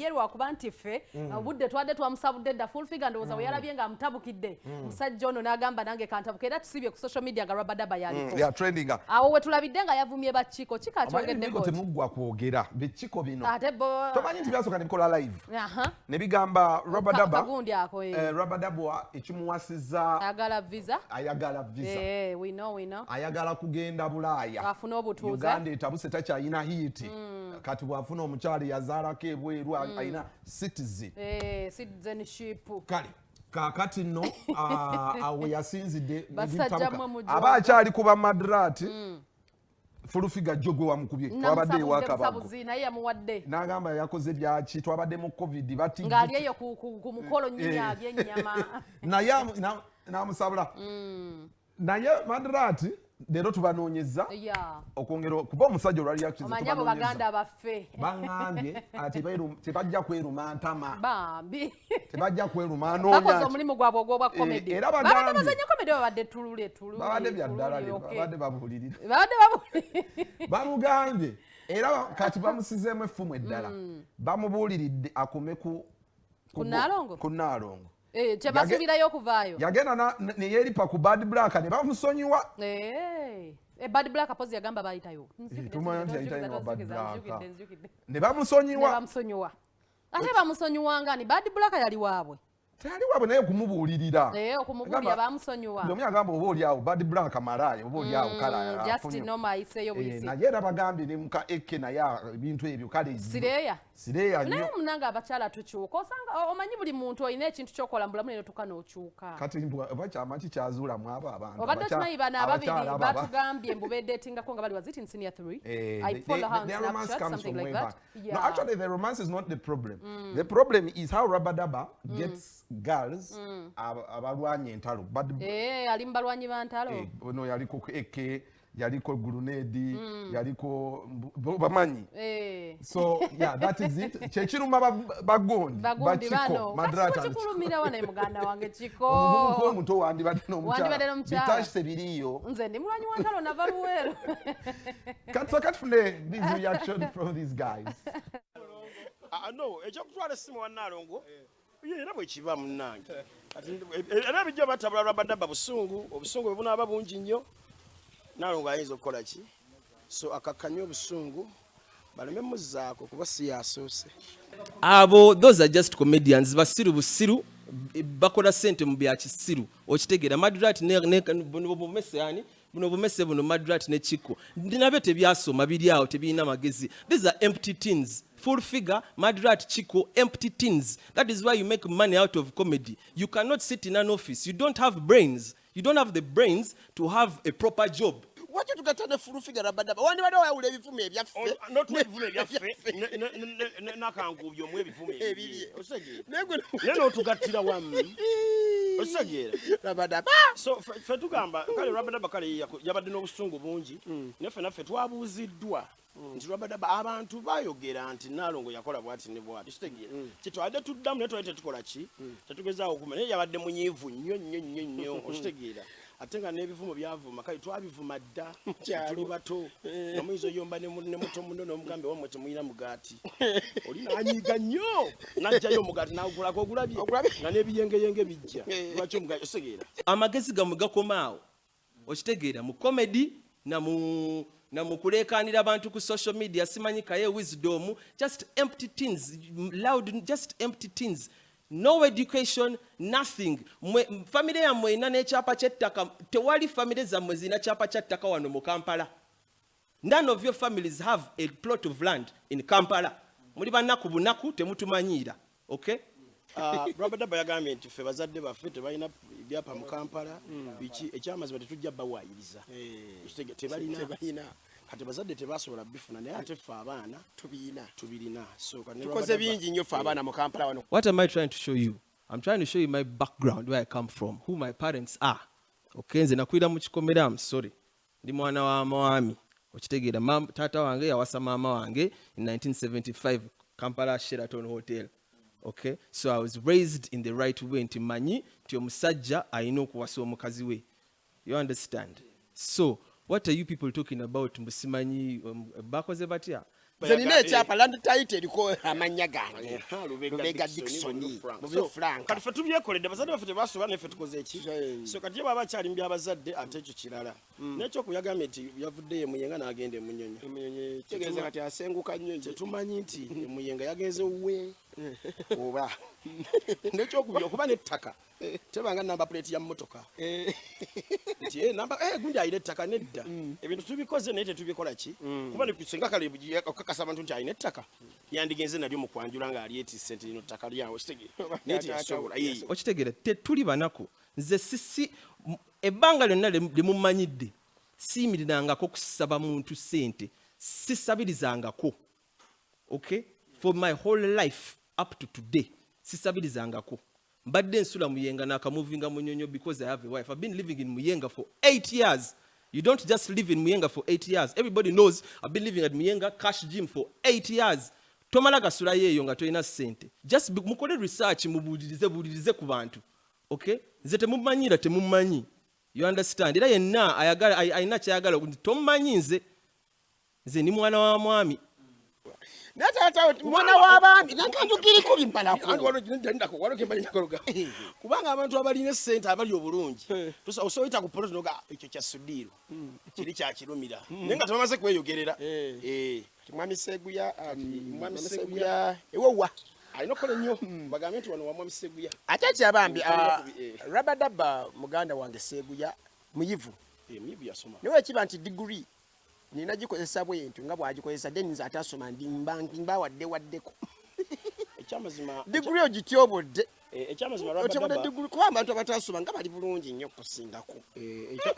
yerwa kuba nti ffe budde twadde twamusabudde dda full figure ndowooza we yalabye nga amutabukidde musajja ono n'agamba nange kantabuke era tusibye ku social media nga Rabadaba yaliko awo we tulabidde nga yavumye ba Chiko akyogedde temuggwa kwogera be Chiko bino tomanyi nti byasooka ne bikola live ne bigamba Rabadaba ekimuwasizza ayagala visa ayagala kugenda Bulaaya afuna obutuuze Uganda etabuse takyayina hiiti kati bwafuna omukyala yazaalako ebweru ayina citizenship kale kakati nno awe yasinzidde aba akyali kuba Mudrat fulufiga jogwe wamukubye twabadde ewakabago n'agamba yakoze byaki twabadde mu covid bati ngali eyo ku mukolo nyinya agyennyama naye namusabula naye Mudrat leero tubanoonyeza okwongera kuba omusajja olwali yakizomanya baganda baffe baŋŋambye ati tebajja kweruma ntama bambi tebajja kweruma anoonya bakoze omulimu gwabwe ogw'obwa komedi era bagambye bazanya komedi babadde tulule babadde byaddala babadde babuulirira bamugambye era kati bamusizeemu effumu eddala bamubuuliridde akome ku Naalongo kyebasubirayo okuvaayo yagenda neyeripa ku Bad Black ne bamusonyiwa Bad Black pozi yagamba bayitayo tumanya nti yayitayo Bad Black ne bamusonyiwa ate bamusonyiwanga ni Bad Black yali waabwe tayali waabwe naye okumubuulirira okumubuulira bamusonyiwa ndomi agamba oba oli awo Bad Black amalaaya oba oli awo kala just noma ayiseeyo buyisi naye era bagambye ne muka Eke naye ebintu ebyo kale sireya nnyo naye munanga abakyala tukyuka osanga omanyi buli muntu olina ekintu kyokola mbulamu lero tukanokyuka kati oba kyama kikyazuulamu abo abantu obadde okimanyi bano ababiri batugambye mbubedetingako nga bali waziti in senior 3 I follow her on Snapchat something like that no actually the romance is not the problem the problem is how Rabadaba gets girls abalwanyi entalo ali mu balwanyi ba ntalo ono yaliko Eke yaliko grenade yaliko bamanyi so yeah that is it chekiruma bagondi Chiko Mudrat chikulumira wana muganda wange Chiko omuntu wandibadde n'omukyala bitashye biriyo nze ndi mulwanyi wa ntalo na valuwero kat fune this reaction from these guys no ekyo simu wa Naalongo era bwe kiba munnange era bijja batabula Rabadaba obusungu bwe bunaaba bungi nnyo Naalongo ayinza okukola ki so akakkanya obusungu baleme muzzaako kuba si yasoose abo those are just comedians basiru busiru bakola sente mu bya kisiru okitegeera Mudrat buno bumese buno Mudrat ne Chiko ndinabe tebyasoma biri awo tebirina magezi these are empty tins full figure Mudrat Chiko empty tins that is why you make money out of comedy you cannot sit in an office you don't have brains you don't have the brains to have a proper job Wacha tukatane full figure Rabadaba wandi bado wawule ebifume ebyaffe not ebifume ebyaffe nakangubyo mu ebifume ebibi osege neno tugatira wamu osege Rabadaba so fe tugamba kale Rabadaba kale yabadde n'obusungu bungi naffe twabuuziddwa nti Rabadaba abantu bayogera nti Naalongo yakola bwati ne bwati osege kitwade tuddamu ne twalete tukola ki tetugezaawo okumanya yabadde munyiivu nnyo ositegeera ate nga n'ebivumo byavuma kale twabivuma dda tuli bato omuyinza oyomba ne muto muno n'omugambe wamwe temuyina mugaati oli n'anyiiga nnyo n'ajjayo omugaati n'agulako ogulabye nga n'ebiyengeyenge bijja lwaki omugaati osegeera amagezi gamwe gakomaawo okitegeera mu comedy na mu kuleekaanira abantu ku social media simanyikaye wisdom just empty things loud just empty things no education nothing family yammwe ina n'ekyapa ky'ettaka tewali family zammwe zina kyapa ky'ettaka wano mu Kampala none of your families have a plot of land in Kampala muli banaku bunaku temutumanyiira okay Rabadaba yagambye nti ffe bazadde baffe tebalina byapa mu Kampala biki ekyamazima tetujja bawaayiriza tebalina kati bazadde tebasobola bifuna naye ate ffe abaana tubirina so tukoze bingi nnyo ffe abaana mu Kampala wano. What am I trying to show you? I'm trying to show you my background, where I come from, who my parents are. Okay, nze nakwira mu kikomera, I'm sorry. Ndi mwana wa mwami. Okitegeera taata wange yawasa maama wange in 1975 Kampala Sheraton Hotel. Okay, so I was raised in the right way nti manyi nti omusajja alina okuwasa omukazi we. You understand? So what are you people talking about? Musimanyi bakoze batya? zenina ekyapa land title eriko amanya gange Lubega Dickson mu Frank kati fe tubyekoledde abazadde baffe tebasoba neffe tukoze eki so kati baba bakyali mbi abazadde ate ekyo kirala n'ekyo kuyagamba nti yavudde Muyenga n'agenda e Munyonyo kitegeeza kati asenguka nnyo tetumanyi nti Muyenga yagenze uwe oba n'ekyokubiri okuba n'ettaka tebanga namba plate ya mmotoka nti namba gundi ayina ettaka nedda ebintu tubikoze naye tetubikola ki kuba nesenga kale okakasa abantu nti ayina ettaka yandigenze nalyo mu kwanjula nga alyetisse nti lino ttaka lyawo okitegeera tetuli banako nze sisi ebbanga lyonna lyemumanyidde siimirirangako kusaba muntu ssente sisabirizangako okay for my whole life up to today sisabirizangako mbadde nsula Muyenga n'akamuvinga Munyonyo because I have a wife. I've been living in Muyenga for 8 years. You don't just live in Muyenga for 8 years. Everybody knows I've been living at Muyenga Cash Gym for 8 years. Tomala gasula yeyo nga toyina sente. Just mukole research mubulirize ku bantu. Okay? Nze temumanyira temumanyi. You understand? Era yenna ayina kyayagala tomumanyi nze ni mwana wa mwami. Natata mwana w'abaami nakanjukiriko bimbalako wano kembalindakologa kubanga abantu abalina sente abali obulungi osoyita ku poloto noga ekyo kya Sudiro kiri kya kirumira naye nga tebamaze kweyogerera mwami Seguya ewowa alina okukola nnyo bagambe nti wano wa mwami Seguya ate kyabambi Rabadaba muganda wange Seguya muyivu yasoma naye ekiba nti degree nina gikozesa bwentu nga bwagikozesa then nze atasoma ndimba waddeko ekyamazima degree ogityobodde ekyamazima Rabadaba degree kuba abantu abatasoma nga bali bulungi nnyo kusingako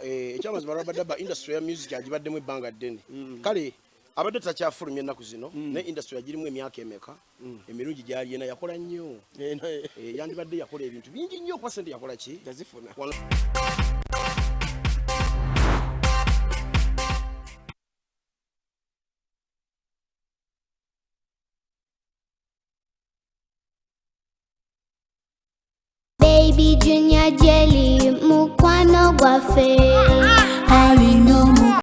ekyamazima Rabadaba industry ya music agibaddemu ebbanga ddene kale abadde takyafulumya ennaku zino ne industry yagirimu emyaka emeka emirungi gyali yena yakola nnyo yandibadde yakola ebintu bingi nnyo kuba sente yakola ki yazifuna Baby Junior Jelly mukwano gwaffe